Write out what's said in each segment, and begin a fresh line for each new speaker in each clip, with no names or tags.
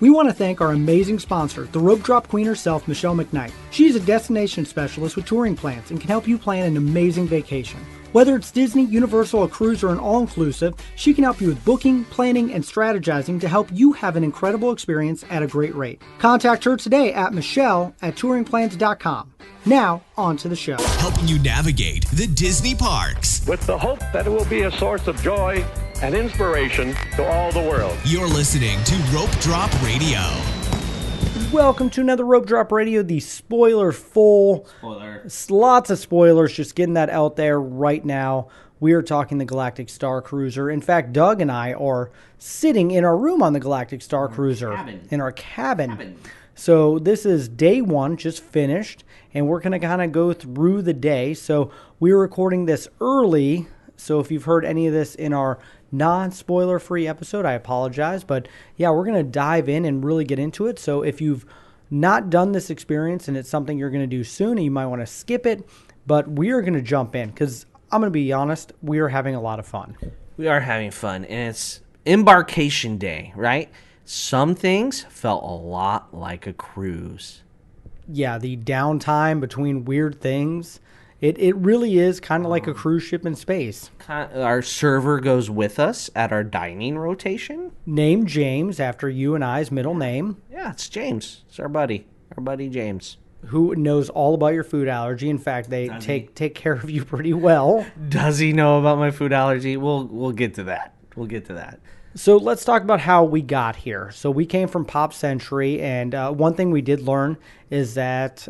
We want to thank our amazing sponsor, the Rope Drop Queen herself, Michelle McKnight. She is a destination specialist with touring plans and can help you plan an amazing vacation. Whether it's Disney, Universal, a cruise, or an all-inclusive, she can help you with booking, planning, and strategizing to help you have an incredible experience at a great rate. Contact her today at michelle@touringplans.com. Now, on to the show.
Helping you navigate the Disney parks.
With the hope that it will be a source of joy and inspiration to all the world.
You're listening to Rope Drop Radio.
Welcome to another Rope Drop Radio, the spoiler-full. Lots of spoilers, just getting that out there right now. We are talking the Galactic Starcruiser. In fact, Doug and I are sitting in our room on the Galactic Starcruiser. In our cabin. So this is day one, just finished, and we're going to kind of go through the day. So we're recording this early, so if you've heard any of this in our non-spoiler-free episode, I apologize. But yeah, we're going to dive in and really get into it. So if you've not done this experience and it's something you're going to do soon, you might want to skip it. But we are going to jump in because I'm going to be honest, we are having a lot of fun.
We are having fun, and it's embarkation day, right? Some things felt a lot like a cruise.
Yeah, the downtime between weird things. It really is kind of like a cruise ship in space.
Our server goes with us at our dining rotation.
Named James, after you and I's middle name.
Yeah, it's James. It's our buddy James.
Who knows all about your food allergy. In fact, they take care of you pretty well.
Does he know about my food allergy? We'll get to that.
So let's talk about how we got here. So we came from Pop Century, and one thing we did learn is that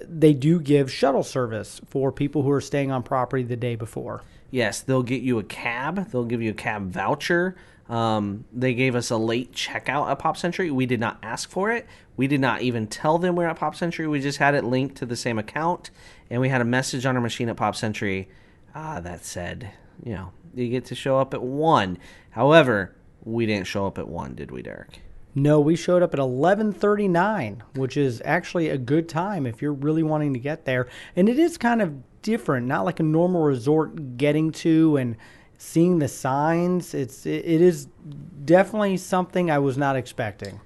they do give shuttle service for people who are staying on property the day before.
Yes, they'll get you a cab. They'll give you a cab voucher. They gave us a late checkout at Pop Century. We did not ask for it. We did not even tell them we're at Pop Century. We just had it linked to the same account, and we had a message on our machine at Pop Century that said, you get to show up at 1. However, we didn't show up at 1, did we, Derek?
No, we showed up at 11:39, which is actually a good time if you're really wanting to get there. And it is kind of different, not like a normal resort getting to and seeing the signs. It is definitely something I was not expecting.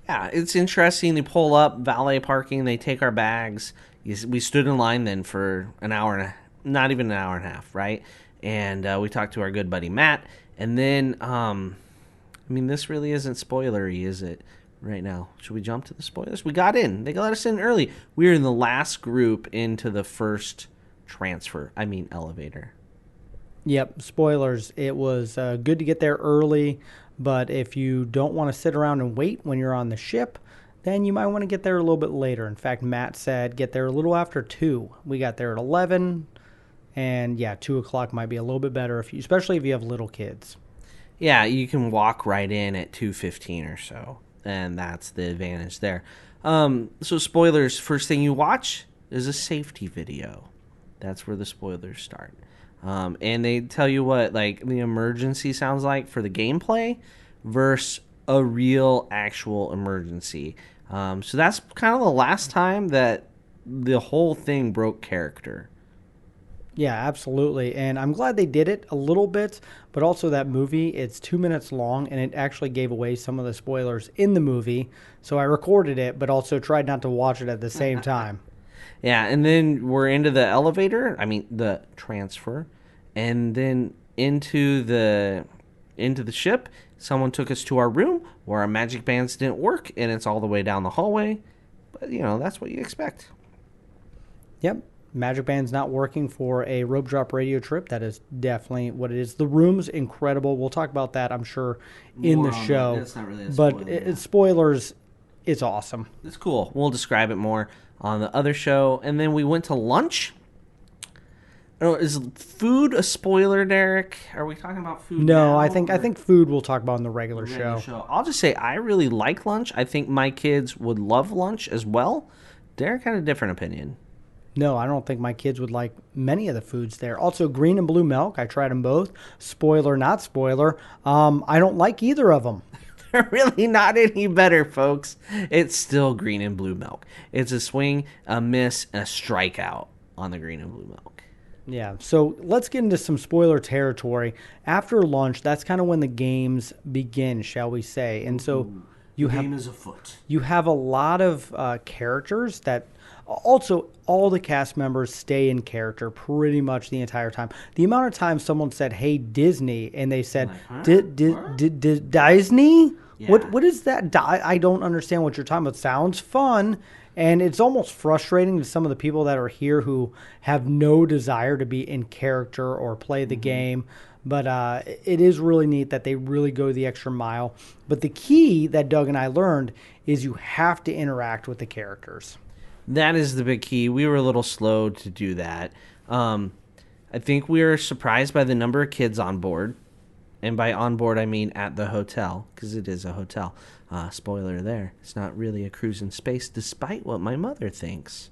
Yeah, it's interesting. They pull up, valet parking, they take our bags. We stood in line then for an hour and not even an hour and a half, right? And we talked to our good buddy Matt. And then, this really isn't spoilery, is it, right now? Should we jump to the spoilers? We got in. They let us in early. We were in the last group into the first elevator.
Yep, spoilers. It was good to get there early, but if you don't want to sit around and wait when you're on the ship, then you might want to get there a little bit later. In fact, Matt said get there a little after 2. We got there at 11. And yeah, 2 o'clock might be a little bit better, especially if you have little kids.
Yeah, you can walk right in at 2:15 or so, and that's the advantage there. So spoilers, first thing you watch is a safety video. That's where the spoilers start. And they tell you what the emergency sounds like for the gameplay versus a real actual emergency. So that's kind of the last time that the whole thing broke character.
Yeah, absolutely. And I'm glad they did it a little bit, but also that movie, it's 2 minutes long, and it actually gave away some of the spoilers in the movie. So I recorded it, but also tried not to watch it at the same time.
Yeah, and then we're into the elevator, the transfer, and then into the ship. Someone took us to our room where our magic bands didn't work, and it's all the way down the hallway. But, that's what you expect.
Yep. Magic Band's not working for a Rope Drop Radio trip. That is definitely what it is. The room's incredible. We'll talk about that, I'm sure, in the show.
That's not really a spoiler,
but spoilers, it's awesome.
It's cool. We'll describe it more on the other show. And then we went to lunch. Is food a spoiler, Derek? Are we talking about food
No,
now,
I think food we'll talk about in the regular show.
I'll just say I really like lunch. I think my kids would love lunch as well. Derek had a different opinion.
No, I don't think my kids would like many of the foods there. Also, green and blue milk. I tried them both. Spoiler, not spoiler. I don't like either of them.
They're really not any better, folks. It's still green and blue milk. It's a swing, a miss, a strikeout on the green and blue milk.
Yeah, so let's get into some spoiler territory. After lunch, that's kind of when the games begin, shall we say. And so
The game is afoot.
You have a lot of characters that also all the cast members stay in character pretty much the entire time. The amount of time someone said, "Hey Disney," and they said, "Disney."
Yeah.
What is that? I don't understand what you're talking about. Sounds fun. And it's almost frustrating to some of the people that are here who have no desire to be in character or play the game. But it is really neat that they really go the extra mile. But the key that Doug and I learned is you have to interact with the characters.
That is the big key. We were a little slow to do that. I think we were surprised by the number of kids on board. And by on board, I mean at the hotel, because it is a hotel. Spoiler there. It's not really a cruise in space, despite what my mother thinks.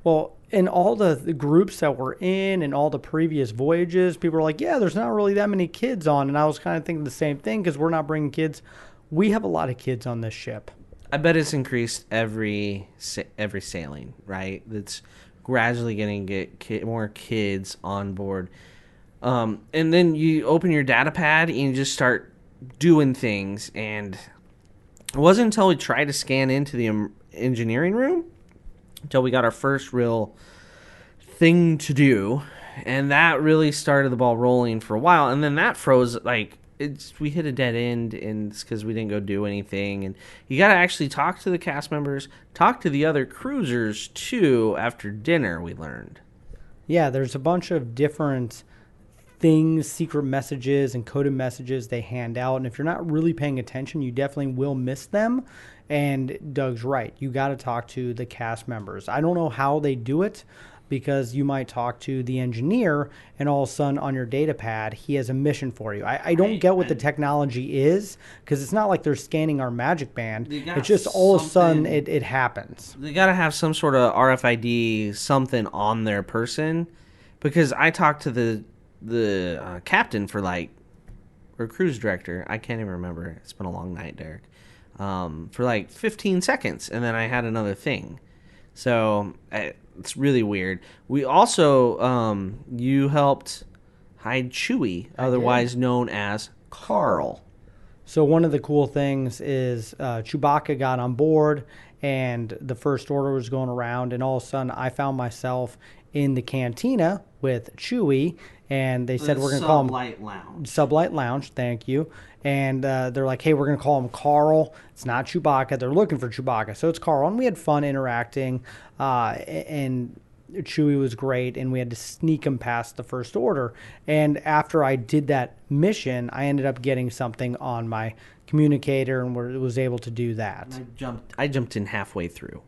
Well, in all the groups that we're in and all the previous voyages, people are like, yeah, there's not really that many kids on. And I was kind of thinking the same thing because we're not bringing kids. We have a lot of kids on this ship.
I bet it's increased every sailing, right? It's gradually going to get more kids on board. And then you open your data pad and you just start doing things. And it wasn't until we tried to scan into the engineering room until we got our first real thing to do. And that really started the ball rolling for a while. And then that froze, we hit a dead end, and it's because we didn't go do anything. And you got to actually talk to the cast members, talk to the other cruisers, too, after dinner, we learned.
Yeah, there's a bunch of different things, secret messages and coded messages they hand out. And if you're not really paying attention, you definitely will miss them. And Doug's right. You got to talk to the cast members. I don't know how they do it, because you might talk to the engineer and all of a sudden on your data pad, he has a mission for you. I don't get what the technology is, because it's not like they're scanning our magic band. It's just all of a sudden it happens.
They got to have some sort of RFID, something on their person, because I talked to the captain or cruise director. I can't even remember. It's been a long night, Derek. For 15 seconds, and then I had another thing. So it's really weird. We also, you helped hide Chewie, otherwise known as Carl.
So one of the cool things is Chewbacca got on board, and the First Order was going around, and all of a sudden I found myself in the cantina with Chewie, and they said we're going to call him Sublight Lounge. Thank you. And they're like, hey, we're going to call him Carl. It's not Chewbacca. They're looking for Chewbacca, so it's Carl. And we had fun interacting, and Chewie was great, and we had to sneak him past the First Order. And after I did that mission, I ended up getting something on my communicator and was able to do that.
I jumped in halfway through,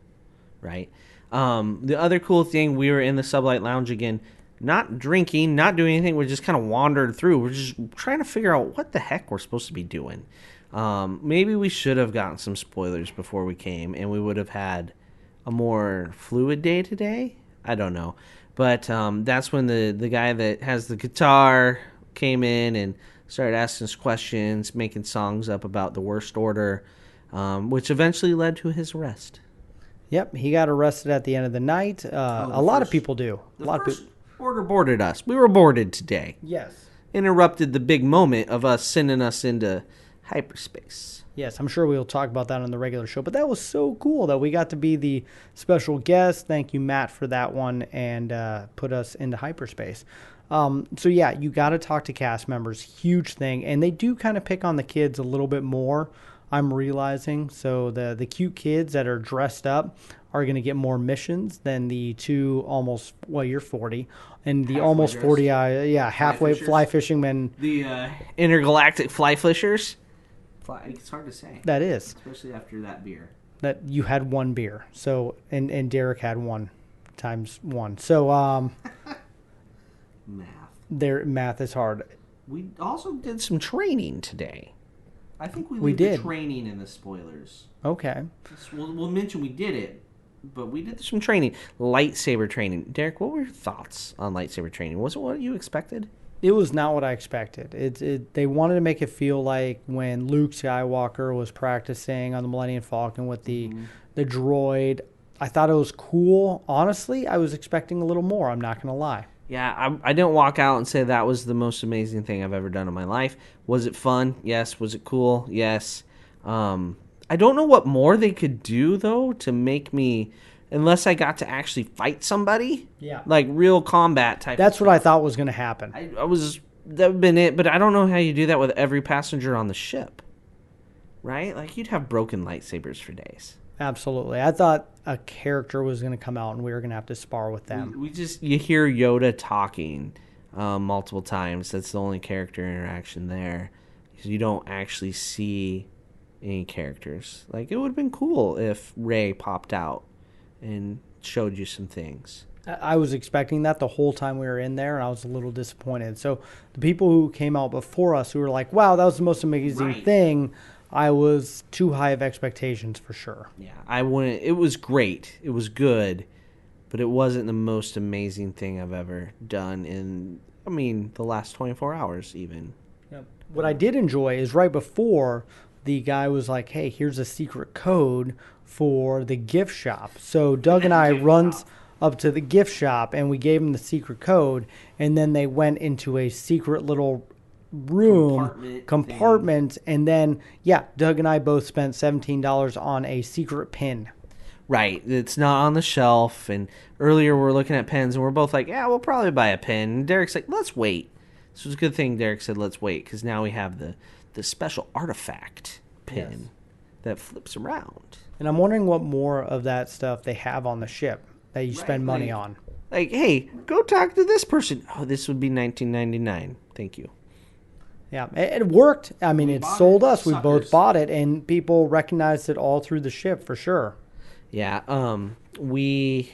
right? The other cool thing, we were in the Sublight Lounge again, not drinking, not doing anything. We just kind of wandered through. We're just trying to figure out what the heck we're supposed to be doing. Maybe we should have gotten some spoilers before we came, and we would have had a more fluid day today. I don't know. But that's when the guy that has the guitar came in and started asking us questions, making songs up about the Worst Order, which eventually led to his arrest.
Yep, he got arrested at the end of the night. A lot of people do. A lot of people.
Order boarded us. We were boarded today.
Yes.
Interrupted the big moment of us sending us into hyperspace.
Yes, I'm sure we'll talk about that on the regular show. But that was so cool that we got to be the special guest. Thank you, Matt, for that one, and put us into hyperspace. So, yeah, you got to talk to cast members. Huge thing. And they do kind of pick on the kids a little bit more, I'm realizing. So the cute kids that are dressed up are going to get more missions than the two almost, well, you're 40, and the almost 40, halfway fly fishing men.
The intergalactic fly fishers. It's hard to say.
That is.
Especially after that beer.
That you had one beer. So, and Derek had one times one. So, math is hard.
We also did some training today. I think we did the training in the spoilers.
Okay.
We'll mention we did it, but we did some training. Lightsaber training. Derek, what were your thoughts on lightsaber training? Was it what you expected?
It was not what I expected. They wanted to make it feel like when Luke Skywalker was practicing on the Millennium Falcon with the droid. I thought it was cool. Honestly, I was expecting a little more. I'm not going to lie.
Yeah, I didn't walk out and say that was the most amazing thing I've ever done in my life. Was it fun? Yes. Was it cool? Yes. I I don't know what more they could do, though, to make me... Unless I got to actually fight somebody.
Yeah.
Like real combat type
That's
of
what I
stuff.
thought was going to happen.
That would have been it, but I don't know how you do that with every passenger on the ship. Right? Like, you'd have broken lightsabers for days.
Absolutely. I thought a character was going to come out and we were going to have to spar with them.
You hear Yoda talking multiple times. That's the only character interaction there. Because you don't actually see any characters. Like, it would have been cool if Rey popped out and showed you some things.
I was expecting that the whole time we were in there, and I was a little disappointed. So the people who came out before us who were like, wow, that was the most amazing thing, I was too high of expectations for sure.
Yeah, I wouldn't. It was great. It was good, but it wasn't the most amazing thing I've ever done in, the last 24 hours even.
Yep. What I did enjoy is right before the guy was like, hey, here's a secret code for the gift shop. So Doug and I runs up to the gift shop, and we gave him the secret code, and then they went into a secret little compartment, and then, Doug and I both spent $17 on a secret pin.
Right. It's not on the shelf, and earlier we were looking at pens, and we're both like, yeah, we'll probably buy a pen. And Derek's like, let's wait. This was a good thing Derek said, let's wait, because now we have the special artifact pin that flips around.
And I'm wondering what more of that stuff they have on the ship that you spend money on.
Like, hey, go talk to this person. Oh, this would be $19.99. Thank you.
Yeah, it worked. It sold us. We both bought it, and people recognized it all through the ship for sure.
Yeah, we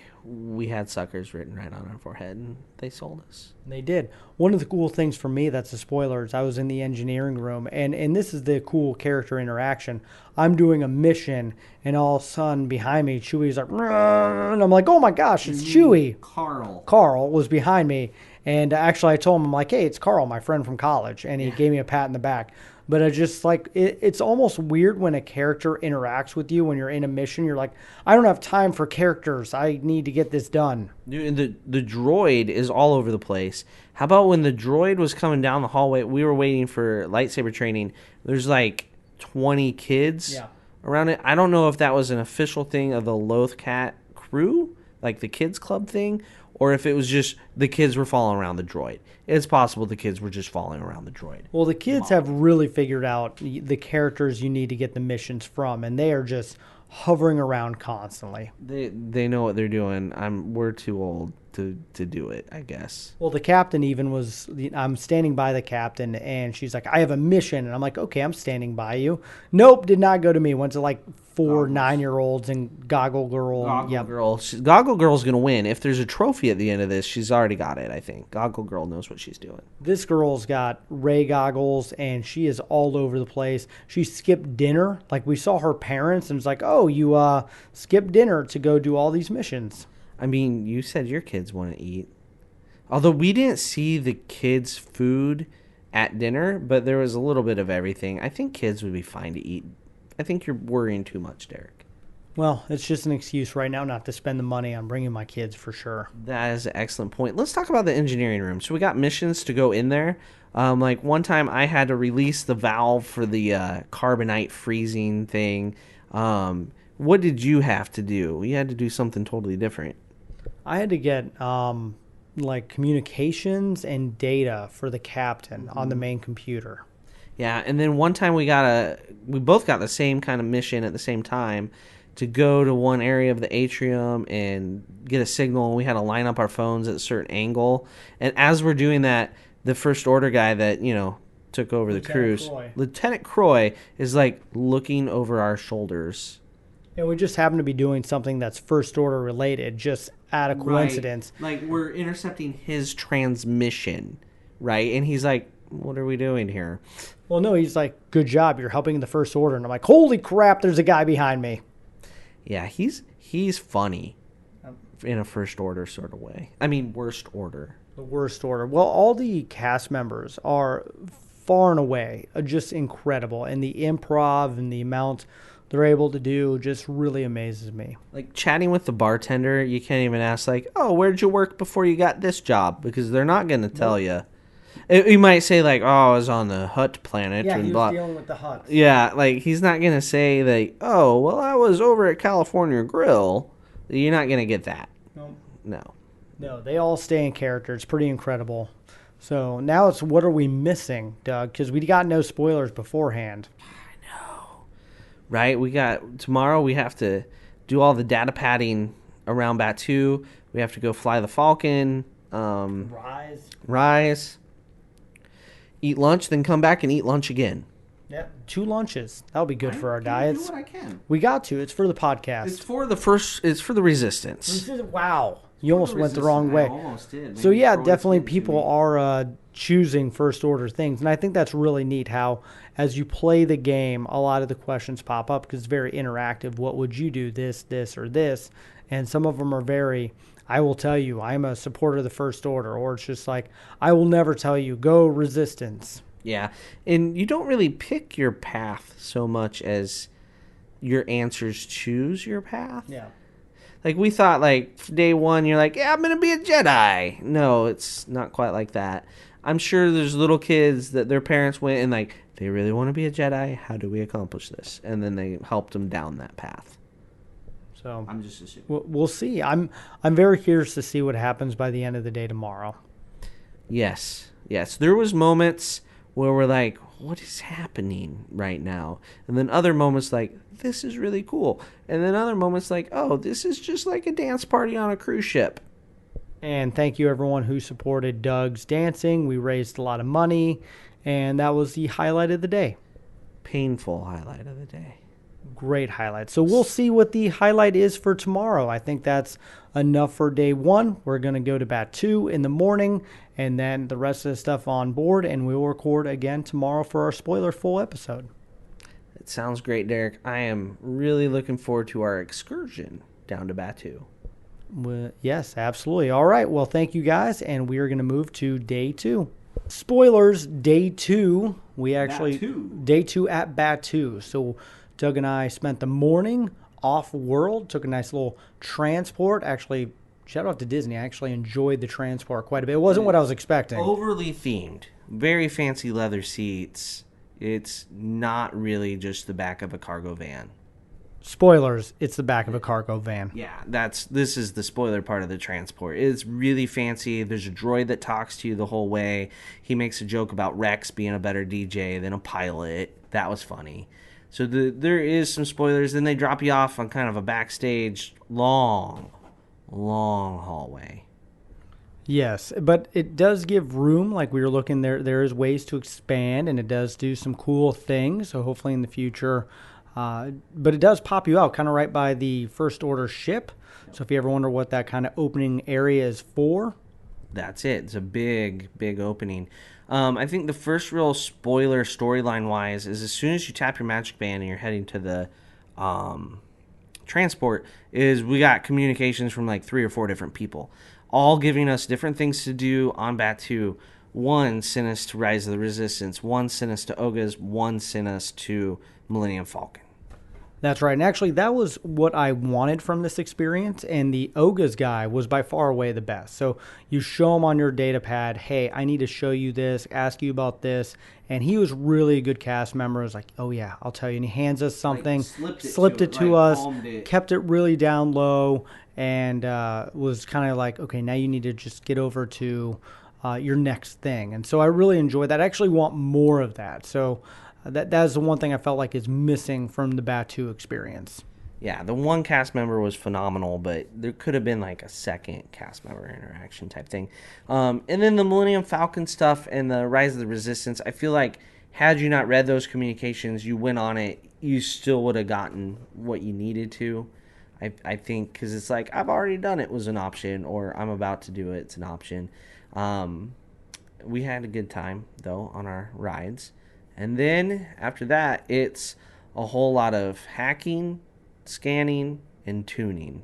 had suckers written right on our forehead, and they sold us.
They did. One of the cool things for me, that's a spoiler, is I was in the engineering room, and this is the cool character interaction. I'm doing a mission, and all of a sudden, behind me, Chewie's like, and I'm like, oh my gosh, it's Chewie. Carl was behind me, and actually I told him, I'm like, hey, it's Carl, my friend from college, and he gave me a pat in the back. But I just like it's almost weird when a character interacts with you when you're in a mission. You're like, I don't have time for characters. I need to get this done.
Dude, the droid is all over the place. How about when the droid was coming down the hallway? We were waiting for lightsaber training. There's like 20 kids around it. I don't know if that was an official thing of the Lothcat crew, like the kids club thing, or if it was just the kids were following around the droid. It's possible the kids were just following around the droid.
Well, the kids have really figured out the characters you need to get the missions from, and they are just hovering around constantly.
They know what they're doing. We're too old to do it, I guess.
Well, the captain even was, I'm standing by the captain, and she's like, I have a mission. And I'm like, okay, I'm standing by you. Nope, did not go to me. Went to like 4 9-year-olds and Goggle Girl.
Goggle Girl's going to win. If there's a trophy at the end of this, she's already got it, I think. Goggle Girl knows what she's doing.
This girl's got Ray goggles, and she is all over the place. She skipped dinner. Like, we saw her parents, and it's like, oh, you skipped dinner to go do all these missions.
You said your kids want to eat. Although we didn't see the kids' food at dinner, but there was a little bit of everything. I think kids would be fine to eat. I think you're worrying too much, Derek.
Well, it's just an excuse right now not to spend the money on bringing my kids for sure.
That is an excellent point. Let's talk about the engineering room. So we got missions to go in there. Like one time I had to release the valve for the carbonite freezing thing. What did you have to do? You had to do something totally different.
I had to get communications and data for the captain on the main computer.
Yeah, and then one time we both got the same kind of mission at the same time to go to one area of the atrium and get a signal, and we had to line up our phones at a certain angle. And as we're doing that, the First Order guy that, took over the cruise, Lieutenant Croy, is like looking over our shoulders.
And we just happen to be doing something that's First Order related, just out of coincidence.
Right. Like, we're intercepting his transmission, right? And he's like, what are we doing here?
Well, no, he's like, good job, you're helping the First Order. And I'm like, holy crap, there's a guy behind me.
Yeah, he's funny in a First Order sort of way. Worst Order.
The Worst Order. Well, all the cast members are far and away just incredible. And the improv and the amount they're able to do just really amazes me.
Like, chatting with the bartender, you can't even ask, like, oh, where'd you work before you got this job? Because they're not going to tell you. You might say like, "Oh, I was on the Hut planet."
Yeah,
and
he was
blah.
dealing with the Huts.
Yeah, like he's not gonna say like, "Oh, well, I was over at California Grill." You're not gonna get that. No.
No, they all stay in character. It's pretty incredible. So now it's what are we missing, Doug? Because we got no spoilers beforehand.
Right? We got tomorrow. We have to do all the data padding around Batu. We have to go fly the Falcon. Rise. Eat lunch, then come back and eat lunch again.
Yep, 2 lunches. That'll be good for our diets.
Do what I can.
We got to. It's for the podcast.
It's for the resistance.
Wow. You almost went the wrong way.
I almost did.
So yeah, definitely people are choosing first order things. And I think that's really neat how as you play the game, a lot of the questions pop up because it's very interactive. What would you do? This, or this? And some of them are very, I will tell you, I'm a supporter of the first order. Or it's just like, I will never tell you, go resistance.
Yeah. And you don't really pick your path so much as your answers choose your path.
Yeah.
Like, we thought, like, day one, you're like, yeah, I'm going to be a Jedi. No, it's not quite like that. I'm sure there's little kids that their parents went and, like, they really want to be a Jedi. How do we accomplish this? And then they helped them down that path.
So
I'm just assuming.
We'll see. I'm very curious to see what happens by the end of the day tomorrow.
Yes. There was moments where we're like, what is happening right now? And then other moments like, this is really cool. And then other moments like, oh, this is just like a dance party on a cruise ship.
And thank you everyone who supported Doug's dancing. We raised a lot of money, and that was the highlight of the day.
Painful highlight of the day.
Great highlight. So we'll see what the highlight is for tomorrow. I think that's enough for day 1. We're going to go to Batu in the morning, and then the rest of the stuff on board, and we will record again tomorrow for our spoiler full episode.
It sounds great, Derek. I am really looking forward to our excursion down to Batu.
Well, yes, absolutely. All right. Well, thank you guys, and we are going to move to day 2. Spoilers, day 2. Day 2 at Batu. So Doug and I spent the morning off-world, took a nice little transport. Actually, shout out to Disney. I actually enjoyed the transport quite a bit. It wasn't what I was expecting.
Overly themed. Very fancy leather seats. It's not really just the back of a cargo van.
Spoilers, it's the back of a cargo van.
Yeah, this is the spoiler part of the transport. It's really fancy. There's a droid that talks to you the whole way. He makes a joke about Rex being a better DJ than a pilot. That was funny. So there is some spoilers. Then they drop you off on kind of a backstage long hallway.
Yes, but it does give room. Like we were looking there, there is ways to expand, and it does do some cool things. So hopefully in the future, but it does pop you out kind of right by the First Order ship. So if you ever wonder what that kind of opening area is for,
that's it. It's a big opening. I think the first real spoiler storyline-wise is as soon as you tap your magic band and you're heading to the transport, is we got communications from like 3 or 4 different people, all giving us different things to do on Batu. One sent us to Rise of the Resistance, one sent us to Oga's, one sent us to Millennium Falcon.
That's right. And actually, that was what I wanted from this experience. And the Oga's guy was by far away the best. So you show him on your data pad, hey, I need to show you this, ask you about this. And he was really a good cast member. He was like, oh, yeah, I'll tell you. And he hands us something, slipped it to us, kept it really down low, and was kind of like, okay, now you need to just get over to your next thing. And so I really enjoyed that. I actually want more of that. So that is the one thing I felt like is missing from the Batu experience.
Yeah, the one cast member was phenomenal, but there could have been like a second cast member interaction type thing. And then the Millennium Falcon stuff and the Rise of the Resistance, I feel like had you not read those communications, you went on it, you still would have gotten what you needed to. I think because it's like, I've already done it was an option, or I'm about to do it, it's an option. We had a good time, though, on our rides. And then after that, it's a whole lot of hacking, scanning, and tuning.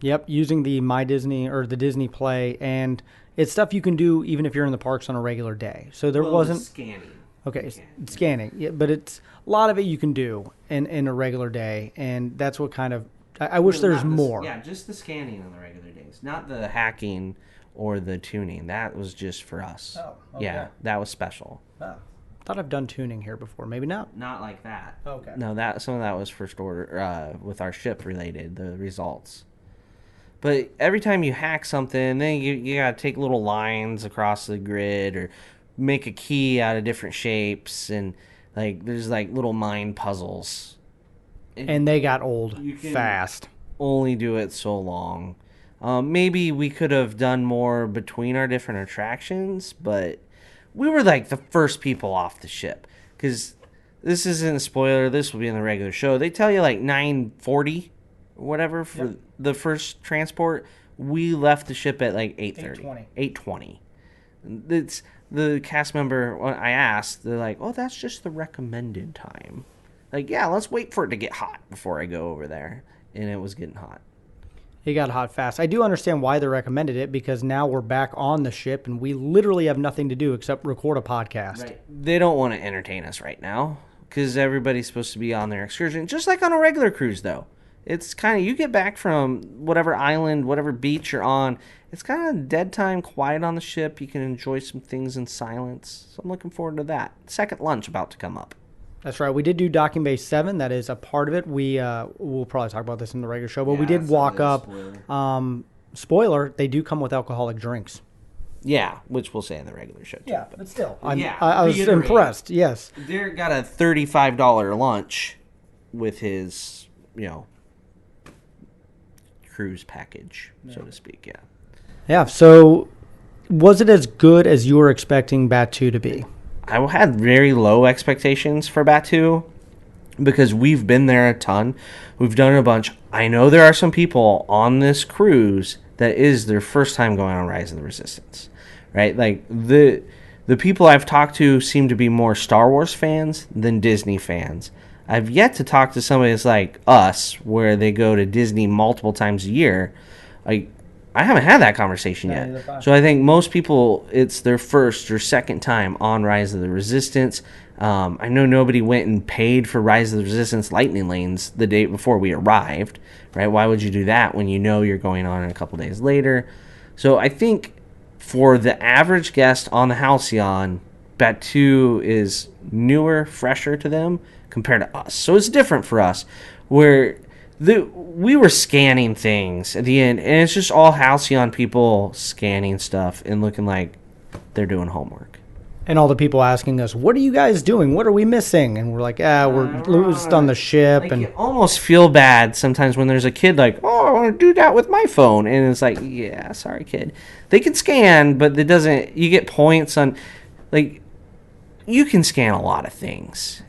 Yep, using the My Disney or the Disney Play, and it's stuff you can do even if you're in the parks on a regular day. So there wasn't
scanning.
Okay, scanning. Yeah, but it's a lot of it you can do in a regular day, and that's what kind of I wish there's more.
Yeah, just the scanning on the regular days, not the hacking or the tuning. That was just for us.
Oh, okay.
Yeah, that was special.
Oh. Thought I've done tuning here before. Maybe not.
Not like that.
Okay.
No, some of that was first order with our ship related, the results. But every time you hack something, then you got to take little lines across the grid or make a key out of different shapes. And like there's like little mind puzzles.
And they got old fast.
Only do it so long. Maybe we could have done more between our different attractions, but we were like the first people off the ship. Because this isn't a spoiler. This will be in the regular show. They tell you like 9:40 or whatever for the first transport. We left the ship at like 8:30. 8:20. It's the cast member, when I asked, they're like, oh, that's just the recommended time. Like, yeah, let's wait for it to get hot before I go over there. And it was getting hot.
It got hot fast. I do understand why they recommended it, because now we're back on the ship and we literally have nothing to do except record a podcast.
Right. They don't want to entertain us right now because everybody's supposed to be on their excursion. Just like on a regular cruise, though. It's kind of, you get back from whatever island, whatever beach you're on, it's kind of dead time, quiet on the ship. You can enjoy some things in silence. So I'm looking forward to that. Second lunch about to come up.
That's right. We did do Docking Bay 7. That is a part of it. We'll probably talk about this in the regular show, but we did walk up. Spoiler, they do come with alcoholic drinks.
Yeah, which we'll say in the regular show, too.
Yeah, but still.
I
was impressed, yes.
Derek got a $35 lunch with his, cruise package, so to speak, yeah.
Yeah, so was it as good as you were expecting Batu to be?
I had very low expectations for Batu because we've been there a ton. We've done a bunch. I know there are some people on this cruise that is their first time going on Rise of the Resistance, right? Like the people I've talked to seem to be more Star Wars fans than Disney fans. I've yet to talk to somebody that's like us, where they go to Disney multiple times a year. I haven't had that conversation yet. So I think most people, it's their first or second time on Rise of the Resistance. I know nobody went and paid for Rise of the Resistance lightning lanes the day before we arrived, right? Why would you do that when you know you're going on a couple days later? So I think for the average guest on the Halcyon, Batu is newer, fresher to them compared to us. So it's different for us, where we were scanning things at the end, and it's just all Halcyon people scanning stuff and looking like they're doing homework.
And all the people asking us, what are you guys doing? What are we missing? And we're like, we're loosed on the ship.
And you almost feel bad sometimes when there's a kid like, oh, I want to do that with my phone. And it's like, yeah, sorry, kid. They can scan, but it doesn't, you get points on, like, you can scan a lot of things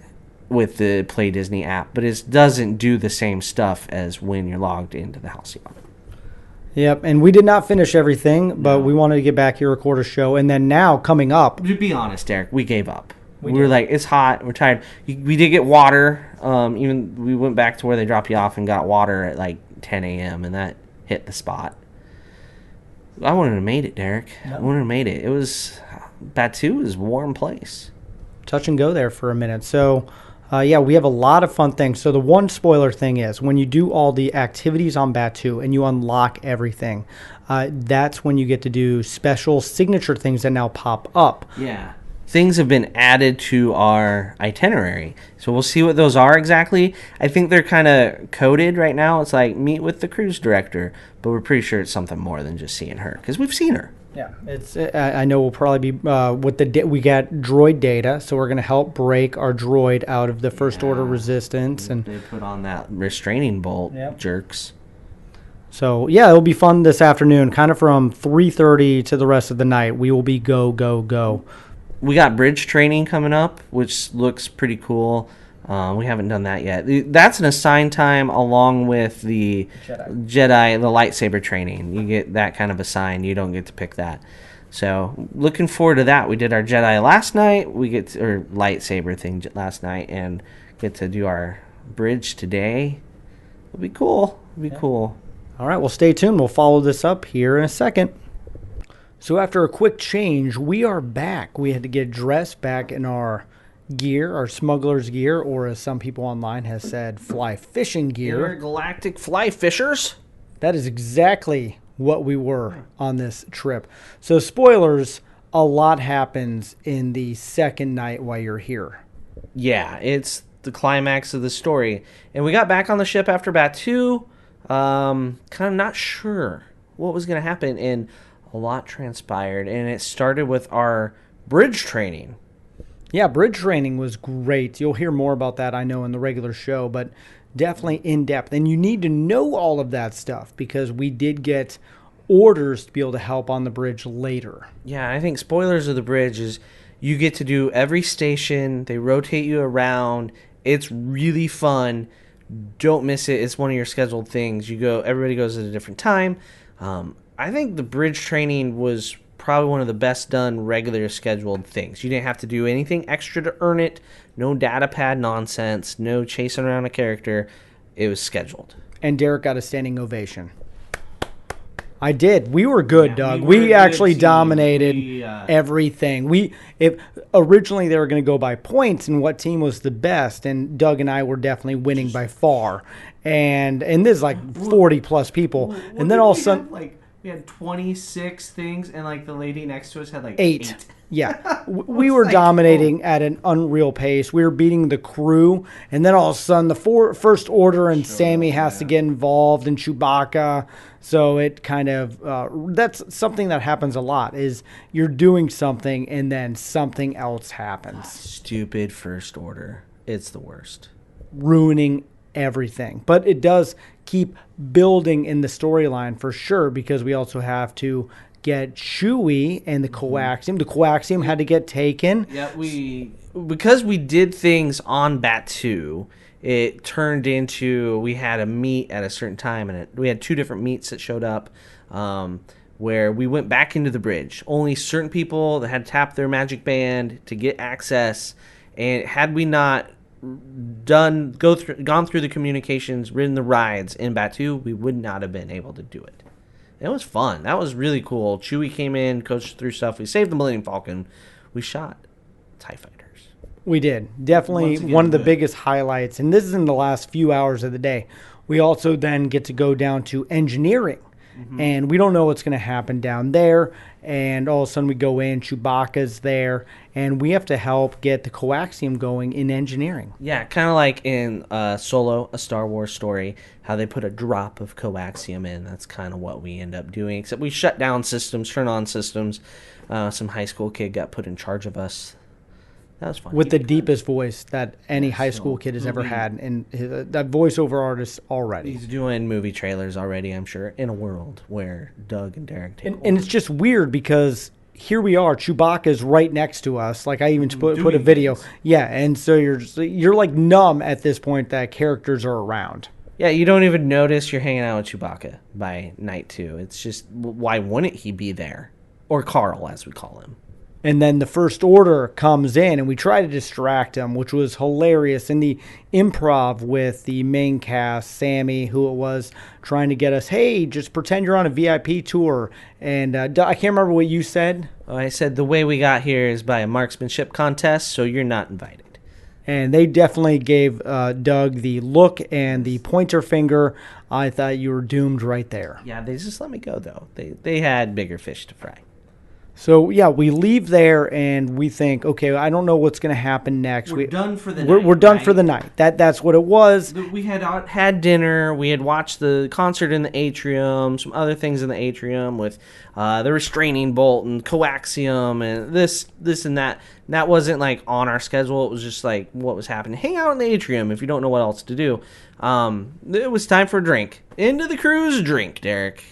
with the Play Disney app, but it doesn't do the same stuff as when you're logged into the Halcyon.
Yep, and we did not finish everything, but we wanted to get back here, record a show, and then now, coming up...
To be honest, Derek, we gave up. We were like, it's hot, we're tired. We did get water. Even we went back to where they drop you off and got water at like 10 a.m., and that hit the spot. I wouldn't have made it, Derek. I wouldn't have made it. It was... Batu is a warm place.
Touch and go there for a minute. So... we have a lot of fun things. So the one spoiler thing is when you do all the activities on Batu and you unlock everything, that's when you get to do special signature things that now pop up.
Yeah. Things have been added to our itinerary. So we'll see what those are exactly. I think they're kind of coded right now. It's like meet with the cruise director, but we're pretty sure it's something more than just seeing her because we've seen her.
Yeah, it's. I know we'll probably be with we got droid data, so we're going to help break our droid out of the first order resistance, and
they put on that restraining bolt, jerks.
So it'll be fun this afternoon, kind of from 3:30 to the rest of the night. We will be go.
We got bridge training coming up, which looks pretty cool. We haven't done that yet. That's an assigned time along with the Jedi, the lightsaber training. You get that kind of assigned. You don't get to pick that. So looking forward to that. We did our Jedi last night. Or lightsaber thing last night, and get to do our bridge today. It'll be cool. Cool.
All right, well, stay tuned. We'll follow this up here in a second. So after a quick change, we are back. We had to get dressed back in our gear, our smuggler's gear, or as some people online has said, fly fishing gear.
Galactic fly fishers?
That is exactly what we were on this trip. So spoilers, a lot happens in the second night while you're here.
Yeah, it's the climax of the story. And we got back on the ship after Bat 2, kind of not sure what was going to happen, and a lot transpired. And it started with our bridge training.
Yeah, bridge training was great. You'll hear more about that, I know, in the regular show, but definitely in depth. And you need to know all of that stuff because we did get orders to be able to help on the bridge later.
Yeah, I think spoilers of the bridge is you get to do every station. They rotate you around. It's really fun. Don't miss it. It's one of your scheduled things. Everybody goes at a different time. I think the bridge training was probably one of the best done regular scheduled things. You didn't have to do anything extra to earn it. No data pad nonsense. No chasing around a character. It was scheduled.
And Derek got a standing ovation. I did. We were good,
Yeah,
Doug.
we were
We
a
actually
good team.
dominated everything. If originally they were going to go by points and what team was the best, and Doug and I were definitely winning by far. And there's like 40 plus people, and then all of a sudden
we had 26 things, and like the lady next to us had like
8. Yeah, we were dominating at an unreal pace. We were beating the crew, and then all of a sudden the First Order and Sammy has to get involved, and Chewbacca. So it kind of that's something that happens a lot. Is you're doing something and then something else happens,
Stupid First Order. It's the worst.
ruining everything. But it does keep building in the storyline for sure because we also have to get Chewie and the coaxium. The coaxium had to get taken.
Yeah, because we did things on Bat 2, it turned into we had a meet at a certain time, and we had 2 different meets that showed up where we went back into the bridge. Only certain people that had tapped their magic band to get access, and had we not gone through the communications, ridden the rides in Bat 2, we would not have been able to do it. It was fun. That was really cool. Chewie came in, coached through stuff. We saved the Millennium Falcon. We shot TIE fighters.
We did. Definitely one of the biggest highlights. And this is in the last few hours of the day. We also then get to go down to engineering. And we don't know what's going to happen down there. And all of a sudden we go in, Chewbacca's there, and we have to help get the coaxium going in engineering.
Yeah, kind of like in Solo, a Star Wars story, how they put a drop of coaxium in. That's kind of what we end up doing, except we shut down systems, turn on systems. Some high school kid got put in charge of us. That was fun.
With the deepest voice that any high school kid has ever had. And that voiceover artist already.
He's doing movie trailers already, I'm sure, in a world where Doug and Derek take
And it's just weird because here we are, Chewbacca's right next to us. Like I even put a video. Yeah, and so you're like numb at this point that characters are around.
Yeah, you don't even notice you're hanging out with Chewbacca by night 2. It's just, why wouldn't he be there? Or Carl, as we call him.
And then the First Order comes in, and we try to distract him, which was hilarious. In the improv with the main cast, Sammy, who it was, trying to get us, hey, just pretend you're on a VIP tour. And I can't remember what you said.
I said the way we got here is by a marksmanship contest, so you're not invited.
And they definitely gave Doug the look and the pointer finger. I thought you were doomed right there.
Yeah, they just let me go, though. They had bigger fish to fry.
So, yeah, we leave there and we think, okay, I don't know what's going to happen next.
We're done for the night.
We're done for the night. That's what it was.
We had dinner. We had watched the concert in the atrium, some other things in the atrium with the restraining bolt and coaxium and this and that. And that wasn't like on our schedule. It was just like what was happening. Hang out in the atrium if you don't know what else to do. It was time for a drink. Into the cruise drink, Derek.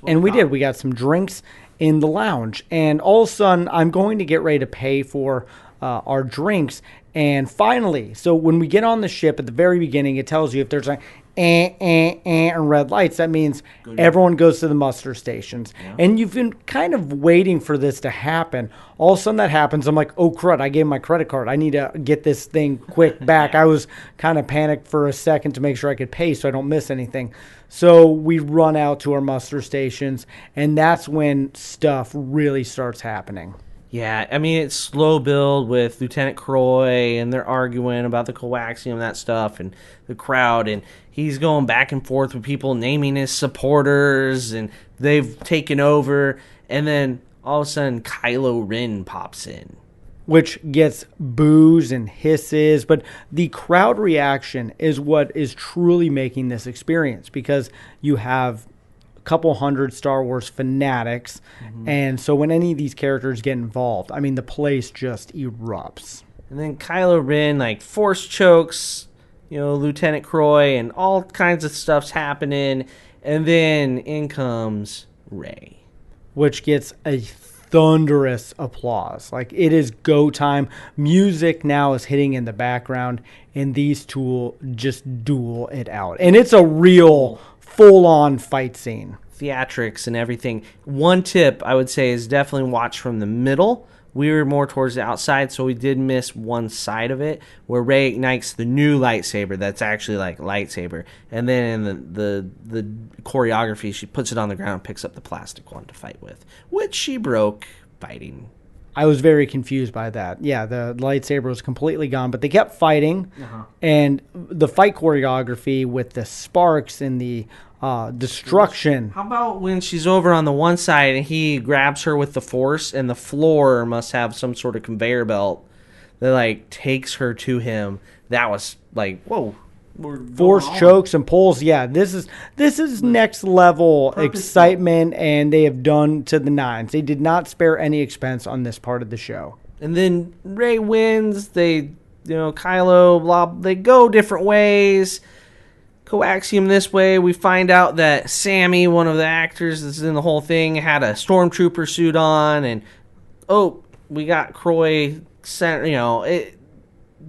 And we did. We got some drinks in the lounge, and all of a sudden I'm going to get ready to pay for our drinks, and finally, so when we get on the ship at the very beginning, it tells you if there's like and red lights, that means everyone goes to the muster stations. Yeah. And you've been kind of waiting for this to happen. All of a sudden that happens. I'm like, oh crud, I gave my credit card. I need to get this thing quick back. I was kind of panicked for a second to make sure I could pay so I don't miss anything. So we run out to our muster stations, and that's when stuff really starts happening.
Yeah, I mean, it's slow build with Lieutenant Croy, and they're arguing about the coaxium, that stuff, and the crowd, and he's going back and forth with people naming his supporters, and they've taken over, and then all of a sudden Kylo Ren pops in.
Which gets boos and hisses, but the crowd reaction is what is truly making this experience, because you have couple hundred Star Wars fanatics. And so when any of these characters get involved, I mean, the place just erupts.
And then Kylo Ren, like, force chokes, Lieutenant Croy, and all kinds of stuff's happening. And then in comes Rey.
Which gets a thunderous applause. Like, it is go time. Music now is hitting in the background, and these two just duel it out. And it's a real full-on fight scene.
Theatrics and everything. One tip I would say is definitely watch from the middle. We were more towards the outside, so we did miss one side of it where Rey ignites the new lightsaber that's actually like lightsaber. And then in the choreography, she puts it on the ground and picks up the plastic one to fight with, which she broke fighting.
I was very confused by that. Yeah, the lightsaber was completely gone, but they kept fighting. And the fight choreography with the sparks and the destruction.
How about when she's over on the one side and he grabs her with the force, and the floor must have some sort of conveyor belt that like takes her to him? That was like, whoa.
Force chokes and pulls. Yeah, this is next level excitement, and they have done to the nines. They did not spare any expense on this part of the show.
And then Rey wins. They, Kylo, blah, they go different ways. Coaxium this way. We find out that Sammy, one of the actors that's in the whole thing, had a stormtrooper suit on, and we got Croy sent. It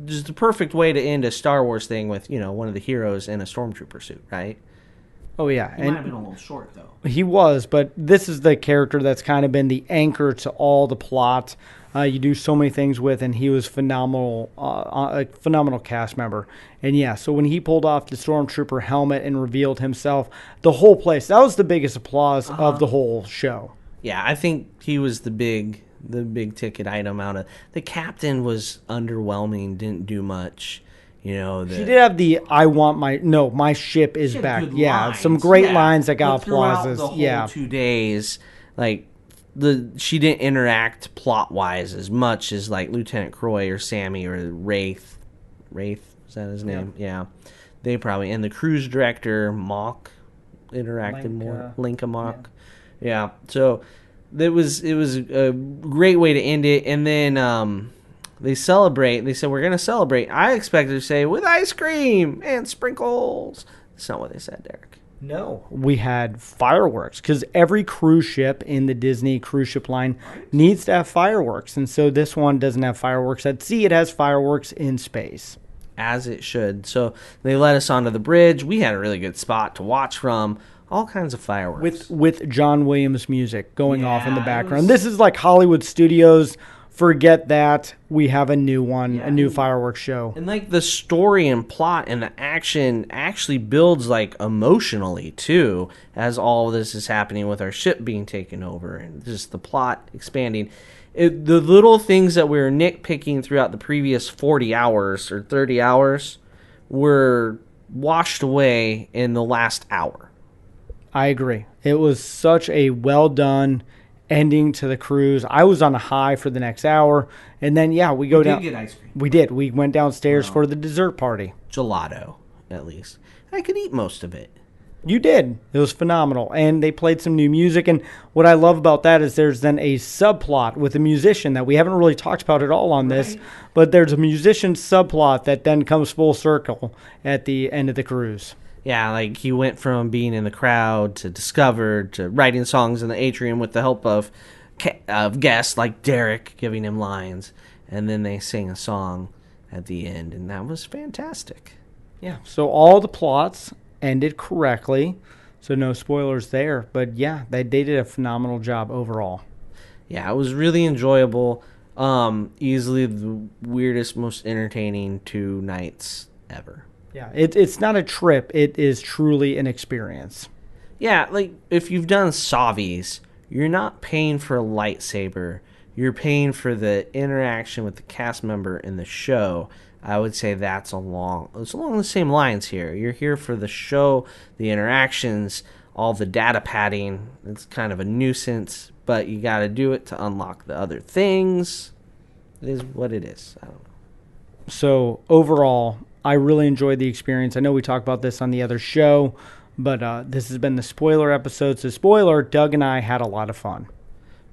just the perfect way to end a Star Wars thing with one of the heroes in a stormtrooper suit, right?
Oh yeah,
He might have been a little short though.
He was, but this is the character that's kind of been the anchor to all the plot. You do so many things with, and he was phenomenal, a phenomenal cast member. And yeah, so when he pulled off the stormtrooper helmet and revealed himself, the whole place, that was the biggest applause of the whole show.
Yeah, I think he was the big ticket item out of. The captain was underwhelming, didn't do much. She
did have the my ship is back. Yeah,
lines.
Some great lines that got applauses.
The whole 2 days, like she didn't interact plot wise as much as like Lieutenant Croy or Sammy or Wraith. Is that his name? Yeah. They probably, and the cruise director Mock interacted more. Linka Mock. Yeah. So it was a great way to end it. And then they celebrate. They said, we're going to celebrate. I expected to say, with ice cream and sprinkles. That's not what they said, Derek.
No. We had fireworks, because every cruise ship in the Disney cruise ship line needs to have fireworks. And so this one doesn't have fireworks at sea. It has fireworks in space.
As it should. So they led us onto the bridge. We had a really good spot to watch from. All kinds of fireworks.
With John Williams music going off in the background. This is like Hollywood Studios. Forget that. We have a new one, a new fireworks show.
And like the story and plot and the action actually builds like emotionally too, as all of this is happening with our ship being taken over and just the plot expanding. The little things that we were nitpicking throughout the previous 40 hours or 30 hours were washed away in the last hour.
I agree. It was such a well done ending to the cruise. I was on a high for the next hour, and then we go down.
We did get ice cream.
We did. We went downstairs for the dessert party.
Gelato, at least. I could eat most of it.
You did. It was phenomenal, and they played some new music. And what I love about that is there's then a subplot with a musician that we haven't really talked about at all on this, but there's a musician subplot that then comes full circle at the end of the cruise.
Yeah, like he went from being in the crowd to discovered to writing songs in the atrium with the help of guests like Derek giving him lines. And then they sang a song at the end, and that was fantastic.
Yeah, so all the plots ended correctly, so no spoilers there. But yeah, they did a phenomenal job overall.
Yeah, it was really enjoyable. Easily the weirdest, most entertaining 2 nights ever.
Yeah, it's not a trip. It is truly an experience.
Yeah, like if you've done Savi's, you're not paying for a lightsaber. you're paying for the interaction with the cast member in the show. I would say it's along the same lines here. You're here for the show, the interactions, all the data padding. It's kind of a nuisance, but you got to do it to unlock the other things. It is what it is. I don't know.
So overall, I really enjoyed the experience. I know we talked about this on the other show, but this has been the spoiler episode. So spoiler, Doug and I had a lot of fun.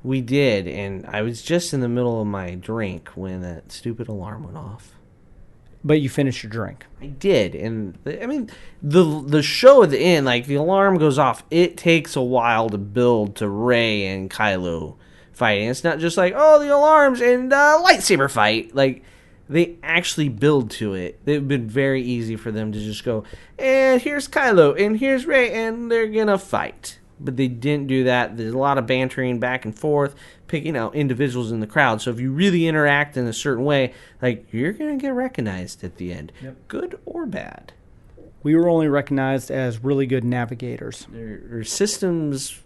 We did, and I was just in the middle of my drink when that stupid alarm went off.
But you finished your drink.
I did, and the show at the end, like the alarm goes off. It takes a while to build to Rey and Kylo fighting. It's not just like, oh, the alarms and lightsaber fight. Like they actually build to it. It's been very easy for them to just go, and here's Kylo and here's Rey, and they're gonna fight. But they didn't do that. There's a lot of bantering back and forth, picking out individuals in the crowd. So if you really interact in a certain way, like you're going to get recognized at the end, good or bad.
We were only recognized as really good navigators.
They're systems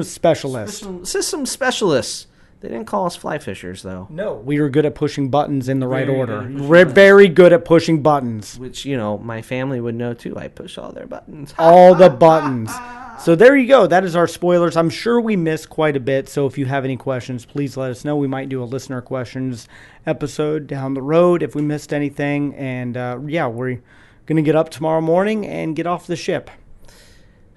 specialists.
Systems specialists. They didn't call us fly fishers, though.
No, we were good at pushing buttons in the right order. We're very good at pushing buttons.
Which, my family would know, too. I push all their buttons.
All the buttons. So there you go. That is our spoilers. I'm sure we missed quite a bit. So if you have any questions, please let us know. We might do a listener questions episode down the road if we missed anything. And we're going to get up tomorrow morning and get off the ship.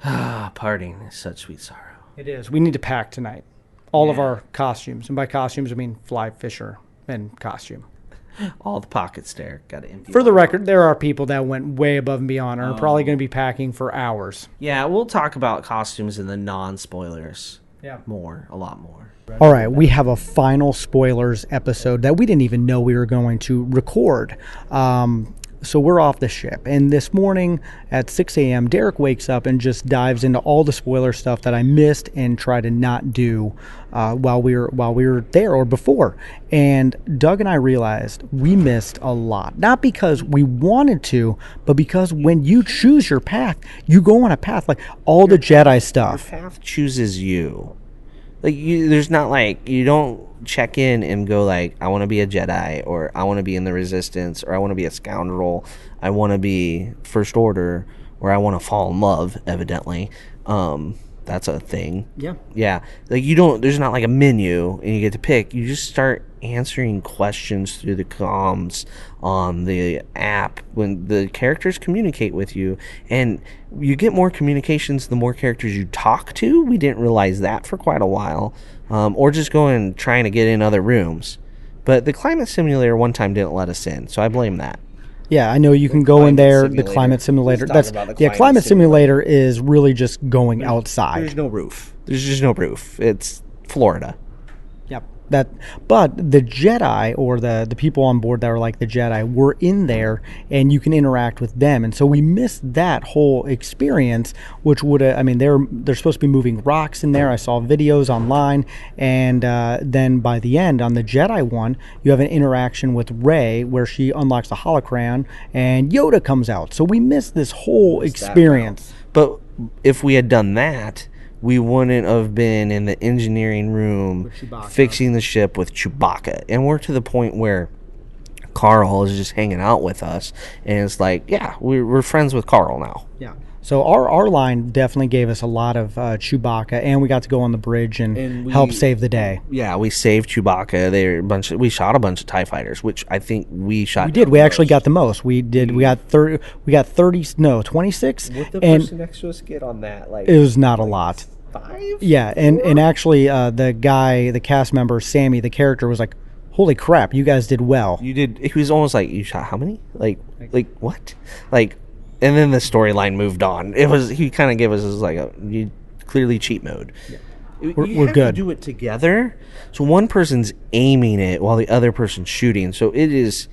Parting is such sweet sorrow.
It is. We need to pack tonight. All of our costumes. And by costumes, I mean fly fisher and costume.
All the pockets there. Got to empty.
For the record, there are people that went way above and beyond and are probably going to be packing for hours.
Yeah, we'll talk about costumes in the non-spoilers.
Yeah.
A lot more.
All right, we have a final spoilers episode that we didn't even know we were going to record. So we're off the ship, and this morning at 6 a.m., Derek wakes up and just dives into all the spoiler stuff that I missed and try to not do while we were there or before. And Doug and I realized we missed a lot, not because we wanted to, but because when you choose your path, you go on a path like all the Jedi stuff.
Your path chooses you. Like there's not like you don't check in and go like I want to be a Jedi or I want to be in the Resistance or I want to be a scoundrel, I want to be First Order or I want to fall in love. Evidently, that's a thing. Yeah. Like you don't. There's not like a menu and you get to pick. You just start answering questions through the comms on the app when the characters communicate with you, and you get more communications the more characters you talk to. We didn't realize that for quite a while, or just going trying to get in other rooms. But the climate simulator one time didn't let us in, so I blame that.
Yeah, I know you can go in there. The climate simulator. Climate simulator is really just going outside.
There's no roof. There's just no roof. It's Florida.
Yep. But the Jedi or the people on board that are like the Jedi were in there, and you can interact with them. And so we missed that whole experience, which would they're supposed to be moving rocks in there. I saw videos online, and then by the end on the Jedi one, you have an interaction with Rey where she unlocks a holocron and Yoda comes out. So we missed this whole experience.
But if we had done that, we wouldn't have been in the engineering room fixing the ship with Chewbacca. And we're to the point where Carl is just hanging out with us. And it's like, yeah, we're friends with Carl now.
Yeah. So our line definitely gave us a lot of Chewbacca, and we got to go on the bridge and help save the day.
Yeah, we saved Chewbacca. We shot a bunch of TIE fighters, which I think we shot.
We did. We actually got the most. We did. We got 30. We got 30. No, 26.
What the person next to us get on that? Like
it was not a lot.
5?
Yeah, and actually, the cast member Sammy, the character, was like, "Holy crap, you guys did well."
You did. He was almost like, "You shot how many? Like what? Like." And then the storyline moved on. He kind of gave us you clearly cheat mode. Yeah.
We're good.
To do it together. So one person's aiming it while the other person's shooting. So it is.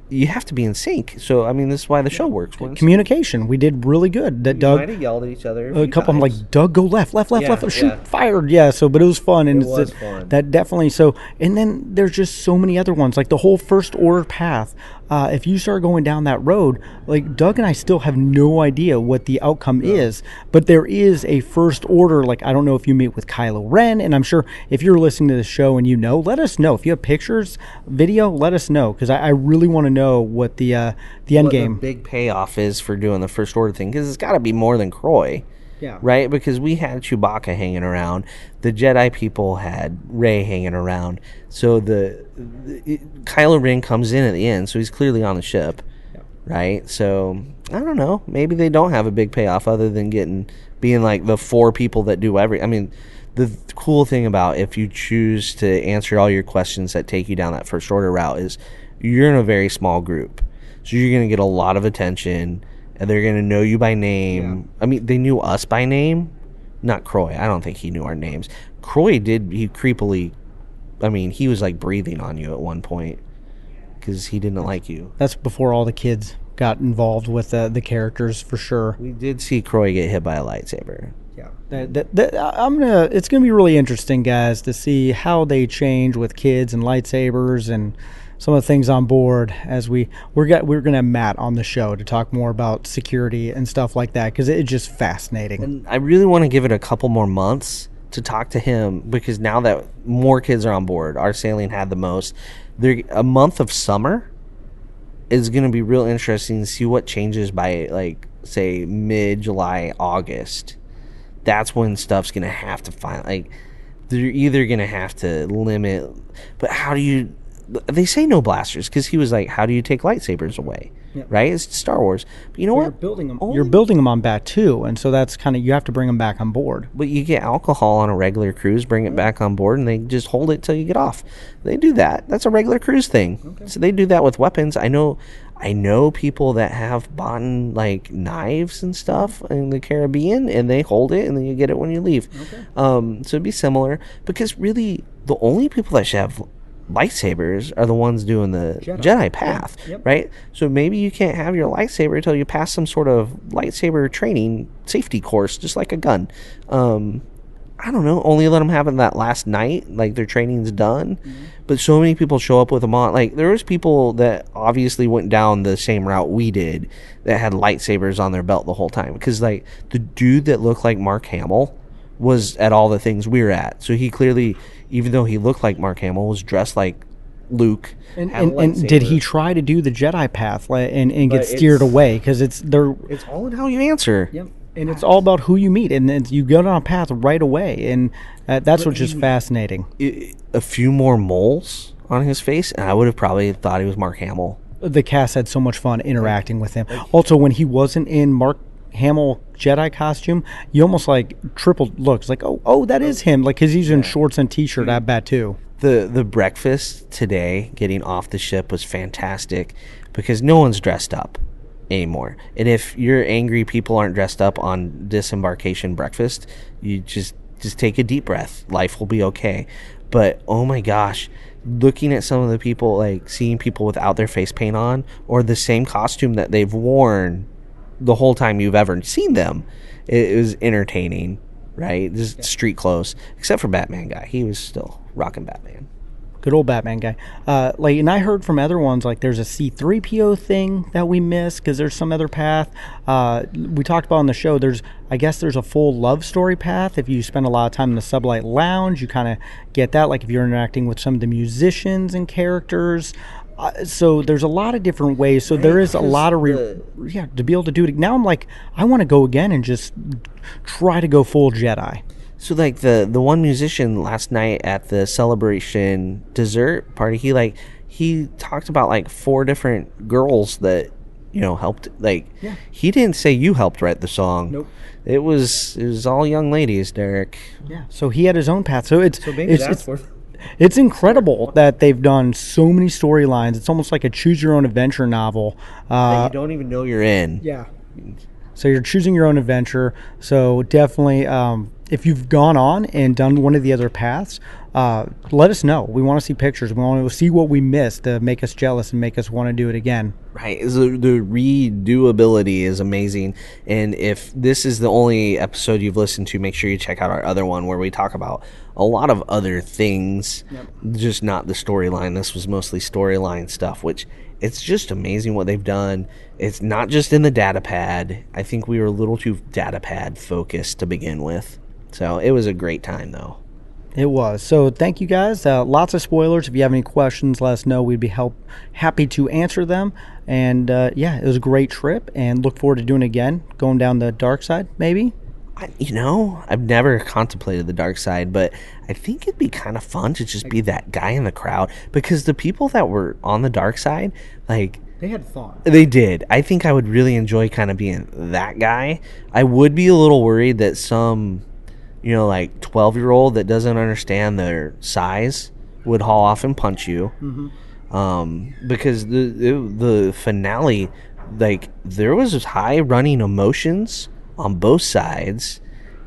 You have to be in sync. So this is why the show works.
Communication. We did really good. That Doug
might have yelled at each other.
A couple of them like, "Doug, go left, shoot, fired." Yeah. So, but it was fun, and it was fun. That definitely. So, and then there's just so many other ones, like the whole First Order path. if you start going down that road, like Doug and I still have no idea what the outcome is, but there is a first order. Like, I don't know if you meet with Kylo Ren, and I'm sure if you're listening to the show and let us know. If you have pictures, video, let us know, because I really want to know what the end game.
The big payoff is for doing the first order thing, because it's got to be more than Croy.
Yeah.
Right? Because we had Chewbacca hanging around. The Jedi people had Rey hanging around. So Kylo Ren comes in at the end, so he's clearly on the ship. Yeah. Right? So, I don't know. Maybe they don't have a big payoff other than being like the 4 people that do I mean, the cool thing about if you choose to answer all your questions that take you down that first order route is you're in a very small group. So you're going to get a lot of attention. And they're going to know you by name. Yeah. I mean, they knew us by name. Not Croy. I don't think he knew our names. Croy did. He creepily... I mean, he was like breathing on you at one point because he didn't like you.
That's before all the kids got involved with the characters, for sure.
We did see Croy get hit by a lightsaber.
Yeah. It's gonna be really interesting, guys, to see how they change with kids and lightsabers and some of the things on board, as we're going to have Matt on the show to talk more about security and stuff like that, because it's just fascinating.
And I really want to give it a couple more months to talk to him, because now that more kids are on board, our sailing had the most. A month of summer is going to be real interesting to see what changes by, like, say, mid-July, August. That's when stuff's going to have to find, like, they're either going to have to limit, but how do you... They say no blasters because he was like, how do you take lightsabers away? Yep. Right? It's Star Wars. But you know what?
You're building them on Batuu, and so that's kind of, you have to bring them back on board.
But you get alcohol on a regular cruise, bring it back on board, and they just hold it till you get off. They do that. That's a regular cruise thing. Okay. So they do that with weapons. I know people that have bought like knives and stuff in the Caribbean, and they hold it, and then you get it when you leave. Okay. So it'd be similar, because really the only people that should have lightsabers are the ones doing the Jedi path, right? So maybe you can't have your lightsaber until you pass some sort of lightsaber training safety course, just like a gun. I don't know, only let them have it that last night, like their training's done. Mm-hmm. But so many people show up with them on. Like, there was people that obviously went down the same route we did that had lightsabers on their belt the whole time. Because, like, the dude that looked like Mark Hamill was at all the things we were at. So he clearly, even though he looked like Mark Hamill, was dressed like Luke.
And did he try to do the Jedi path and get steered away? Because it's
all in how you answer.
Yep. And it's all about who you meet, and you go down a path right away, and that's what's just fascinating.
A few more moles on his face, and I would have probably thought he was Mark Hamill.
The cast had so much fun interacting with him. Also, when he wasn't in Mark Hamill Jedi costume, you almost like tripled looks, like, oh, that is him, like, because he's in shorts and t-shirt at Batuu.
The breakfast today, getting off the ship, was fantastic because no one's dressed up anymore. And if your angry people aren't dressed up on disembarkation breakfast, you just take a deep breath. Life will be okay. But oh my gosh, looking at some of the people, like seeing people without their face paint on or the same costume that they've worn the whole time you've ever seen them, it was entertaining, right? Just street clothes, except for Batman guy. He was still rocking Batman.
Good old Batman guy. And I heard from other ones, like there's a C-3PO thing that we missed because there's some other path. We talked about on the show, I guess there's a full love story path. If you spend a lot of time in the Sublight Lounge, you kind of get that, like if you're interacting with some of the musicians and characters. So there's a lot of different ways. So there is a lot of to be able to do it. Now I'm like, I want to go again and just try to go full Jedi.
So like the one musician last night at the celebration dessert party, he talked about like 4 different girls that helped. He didn't say you helped write the song.
Nope.
It was all young ladies, Derek.
Yeah. So he had his own path. So it's incredible that they've done so many storylines. It's almost like a choose your own adventure novel.
That you don't even know you're in.
Yeah. So you're choosing your own adventure. So definitely, if you've gone on and done one of the other paths, let us know. We want to see pictures. We want to see what we missed to make us jealous and make us want to do it again.
Right. The redoability is amazing. And if this is the only episode you've listened to, make sure you check out our other one where we talk about a lot of other things, just not the storyline. This was mostly storyline stuff, which it's just amazing what they've done. It's not just in the data pad. I think we were a little too data pad focused to begin with. So it was a great time, though.
It was. So thank you guys. Lots of spoilers. If you have any questions, let us know. We'd be happy to answer them. And it was a great trip and look forward to doing it again. Going down the dark side, maybe?
I've never contemplated the dark side, but I think it'd be kind of fun to just be that guy in the crowd, because the people that were on the dark side, like,
they had fun.
They did. I think I would really enjoy kind of being that guy. I would be a little worried that some, 12-year-old that doesn't understand their size would haul off and punch you. Because the finale, like, there was high running emotions on both sides,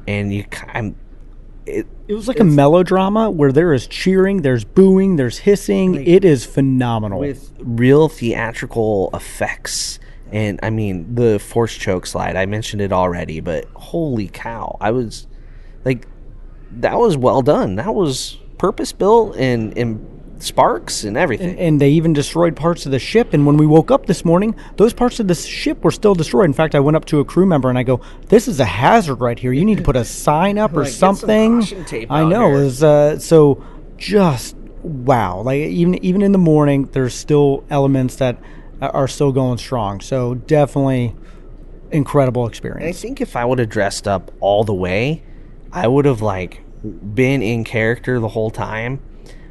and it
was like a melodrama where there is cheering, there's booing, there's hissing. Like, it is phenomenal
with real theatrical effects. And I mean, the force choke slide, I mentioned it already, but holy cow, I was like, that was well done. That was purpose built and sparks and everything.
And they even destroyed parts of the ship. And when we woke up this morning, those parts of the ship were still destroyed. In fact, I went up to a crew member and I go, "This is a hazard right here. You need to put a sign up or something."
Get some caution tape
I know.
here.
It was so just wow. Like even in the morning, there's still elements that are still going strong. So definitely incredible experience.
And I think if I would have dressed up all the way, I would have been in character the whole time.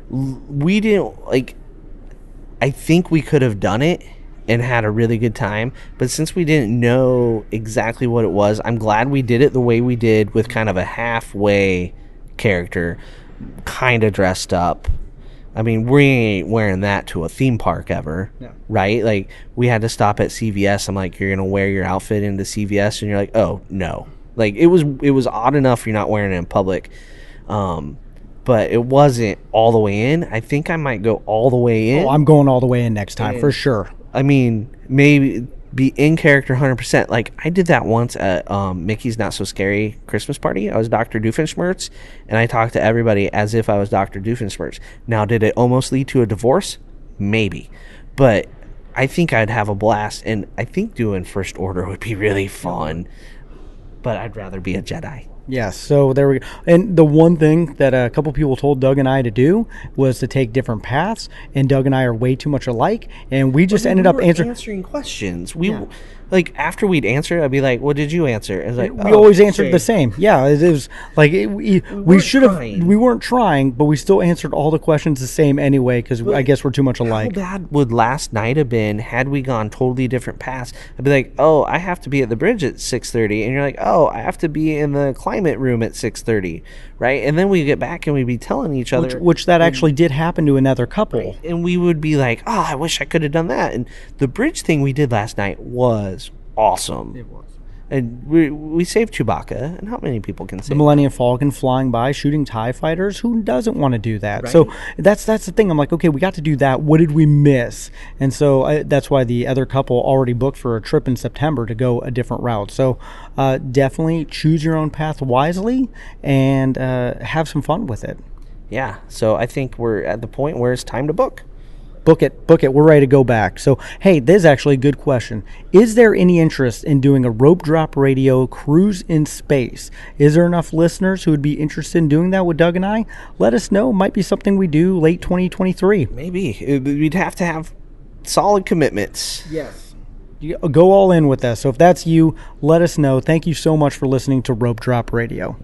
We didn't I think we could have done it and had a really good time, but since we didn't know exactly what it was, I'm glad we did it the way we did, with kind of a halfway character, kind of dressed up. I mean, we ain't wearing that to a theme park ever, right? Like, we had to stop at CVS. I'm like, "You're gonna wear your outfit into CVS?" And you're like, "Oh no!" Like, it was odd enough you're not wearing it in public. But it wasn't all the way in. I think I might go all the way in.
Oh, I'm going all the way in next time, for sure.
I mean, maybe be in character 100%. Like, I did that once at Mickey's Not So Scary Christmas party. I was Dr. Doofenshmirtz, and I talked to everybody as if I was Dr. Doofenshmirtz. Now, did it almost lead to a divorce? Maybe. But I think I'd have a blast, and I think doing First Order would be really fun. But I'd rather be a Jedi.
Yes, so there we go. And the one thing that a couple people told Doug and I to do was to take different paths, and Doug and I are way too much alike, and we just ended up
answering questions. After we'd answer, I'd be like, "What did you answer?" And
we always answered the same. Yeah, it was like we should have. We weren't trying, but we still answered all the questions the same anyway, because I guess we're too much alike.
How bad would last night have been had we gone totally different paths? I'd be like, "Oh, I have to be at the bridge at 6:30," and you're like, "Oh, I have to be in the climate room at 6:30," right? And then we get back and we'd be telling each other,
which that actually did happen to another couple,
right? And we would be like, "Oh, I wish I could have done that." And the bridge thing we did last night was awesome. It was. And we saved Chewbacca, and how many people can save
the Millennium Falcon flying by, shooting TIE fighters? Who doesn't want to do that?
Right.
So that's the thing. I'm like, okay, we got to do that. What did we miss? And so that's why the other couple already booked for a trip in September to go a different route. So definitely choose your own path wisely and have some fun with it.
Yeah, so I think we're at the point where it's time to book.
Book it. We're ready to go back. So, hey, this is actually a good question. Is there any interest in doing a rope drop radio cruise in space? Is there enough listeners who would be interested in doing that with Doug and I? Let us know. Might be something we do late 2023.
Maybe. We'd have to have solid commitments.
Yes. You go all in with us. So if that's you, let us know. Thank you so much for listening to Rope Drop Radio.